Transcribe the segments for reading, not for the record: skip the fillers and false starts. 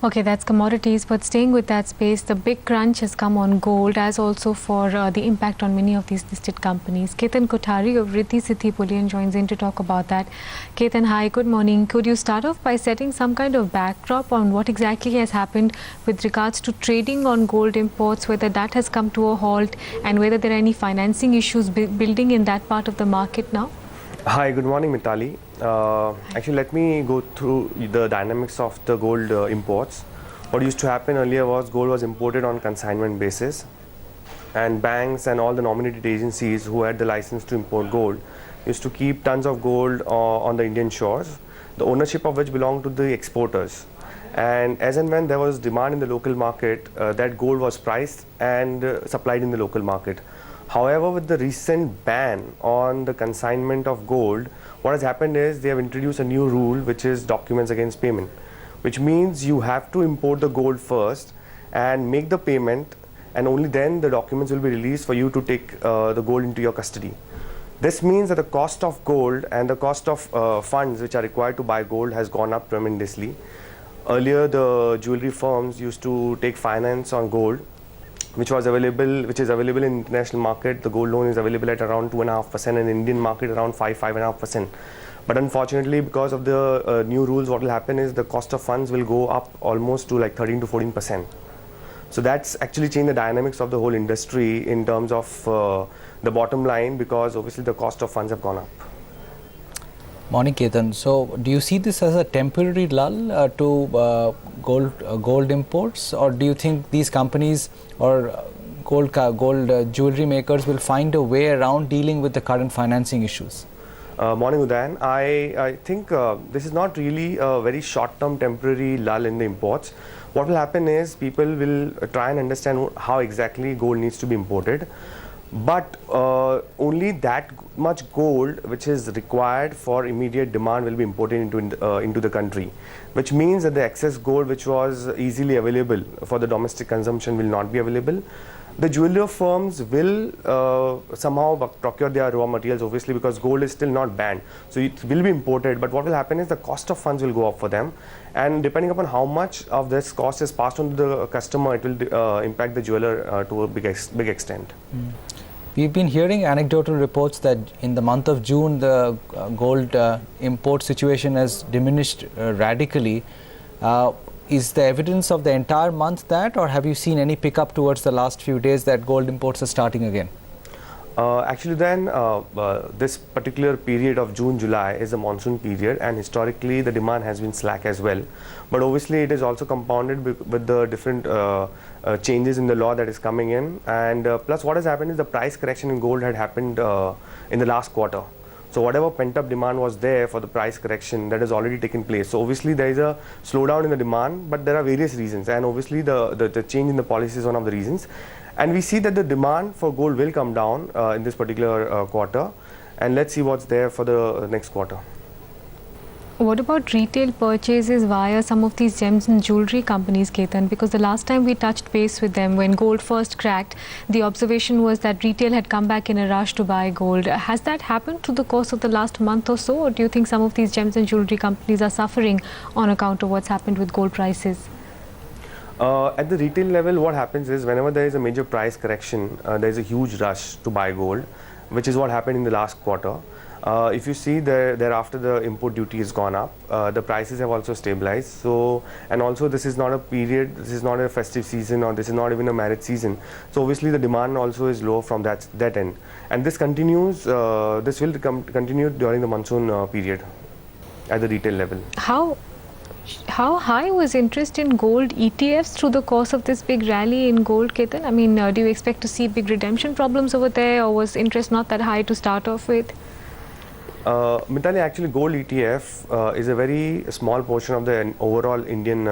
Okay, that's commodities, but staying with that space, the big crunch has come on gold as also for the impact on many of these listed companies. Ketan Kothari of Riddhi Siddhi Bullion joins in to talk about that. Ketan, hi, good morning. Could you start off by setting some kind of backdrop on what exactly has happened with regards to trading on gold imports, whether that has come to a halt and whether there are any financing issues building in that part of the market now? Hi, good morning, Mitali. Actually, let me go through the dynamics of the gold imports. What used to happen earlier was gold was imported on consignment basis, and banks and all the nominated agencies who had the license to import gold used to keep tons of gold on the Indian shores, the ownership of which belonged to the exporters. And as and when there was demand in the local market, that gold was priced and supplied in the local market. However, with the recent ban on the consignment of gold, what has happened is they have introduced a new rule, which is documents against payment, which means you have to import the gold first and make the payment, and only then the documents will be released for you to take the gold into your custody. This means that the cost of gold and the cost of funds which are required to buy gold has gone up tremendously. Earlier, the jewelry firms used to take finance on gold, which is available in international market. The gold loan is available at around 2.5%, and in Indian market around 5.5%. But unfortunately, because of the new rules, what will happen is the cost of funds will go up almost to like 13 to 14%. So that's actually changed the dynamics of the whole industry in terms of the bottom line, because obviously the cost of funds have gone up. Morning, Ketan. So, do you see this as a temporary lull to gold imports, or do you think these companies or gold jewelry makers will find a way around dealing with the current financing issues? Morning, Udayan. I think this is not really a very short-term temporary lull in the imports. What will happen is people will try and understand how exactly gold needs to be imported. But only that much gold which is required for immediate demand will be imported into the country, which means that the excess gold which was easily available for the domestic consumption will not be available. The jeweler firms will somehow procure their raw materials, obviously, because gold is still not banned. So it will be imported, but what will happen is the cost of funds will go up for them. And depending upon how much of this cost is passed on to the customer, it will impact the jeweler to a big extent. We've been hearing anecdotal reports that in the month of June, the gold import situation has diminished radically. Is the evidence of the entire month that, or have you seen any pickup towards the last few days that gold imports are starting again? Actually, then this particular period of June, July is a monsoon period, and historically the demand has been slack as well. But obviously it is also compounded with the different changes in the law that is coming in, and plus what has happened is the price correction in gold had happened in the last quarter. So whatever pent-up demand was there for the price correction, that has already taken place. So obviously there is a slowdown in the demand, but there are various reasons, and obviously the change in the policy is one of the reasons. And we see that the demand for gold will come down in this particular quarter, and let's see what's there for the next quarter. What about retail purchases via some of these gems and jewelry companies, Ketan? Because the last time we touched base with them, when gold first cracked, the observation was that retail had come back in a rush to buy gold. Has that happened through the course of the last month or so, or do you think some of these gems and jewelry companies are suffering on account of what's happened with gold prices? At the retail level, what happens is whenever there is a major price correction, there is a huge rush to buy gold, which is what happened in the last quarter. If you see thereafter the import duty has gone up, the prices have also stabilized. So, and also this is not a period, this is not a festive season, or this is not even a marriage season. So obviously the demand also is low from that end, and this continues. This will continue during the monsoon period at the retail level. How high was interest in gold ETFs through the course of this big rally in gold, Ketan? I mean, do you expect to see big redemption problems over there, or was interest not that high to start off with? Mitali, actually gold ETF is a very small portion of the overall Indian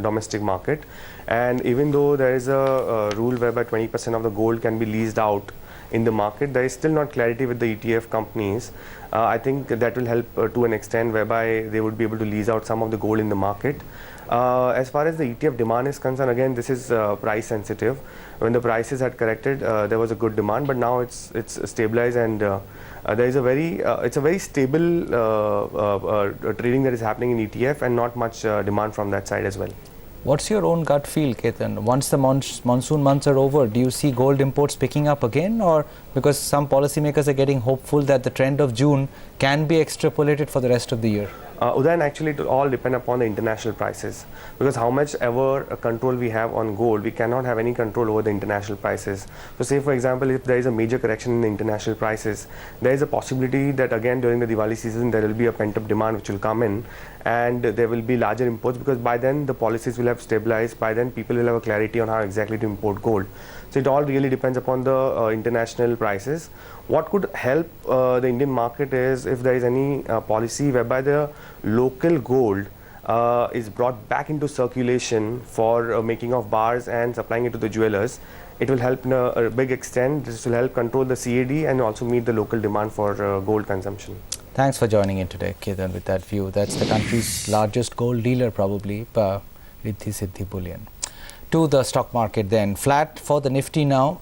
domestic market, and even though there is a rule whereby 20% of the gold can be leased out in the market, there is still not clarity with the ETF companies. I think that will help to an extent whereby they would be able to lease out some of the gold in the market. As far as the ETF demand is concerned, again this is price sensitive. When the prices had corrected, there was a good demand, but now it's stabilized, and there is a very stable trading that is happening in ETF, and not much demand from that side as well. What's your own gut feel, Ketan? Once the monsoon months are over, do you see gold imports picking up again, or because some policymakers are getting hopeful that the trend of June can be extrapolated for the rest of the year? Udayan, actually it will all depend upon the international prices, because how much ever control we have on gold, we cannot have any control over the international prices. So say for example, if there is a major correction in the international prices, there is a possibility that again during the Diwali season there will be a pent-up demand which will come in, and there will be larger imports, because by then the policies will have stabilized, by then people will have a clarity on how exactly to import gold. So it all really depends upon the international prices. What could help the Indian market is if there is any policy whereby the local gold is brought back into circulation for making of bars and supplying it to the jewelers. It will help in a big extent. This will help control the CAD and also meet the local demand for gold consumption. Thanks for joining in today, Ketan, with that view. That's the country's largest gold dealer, probably, Riddhi Siddhi Bullion. To the stock market then. Flat for the Nifty now,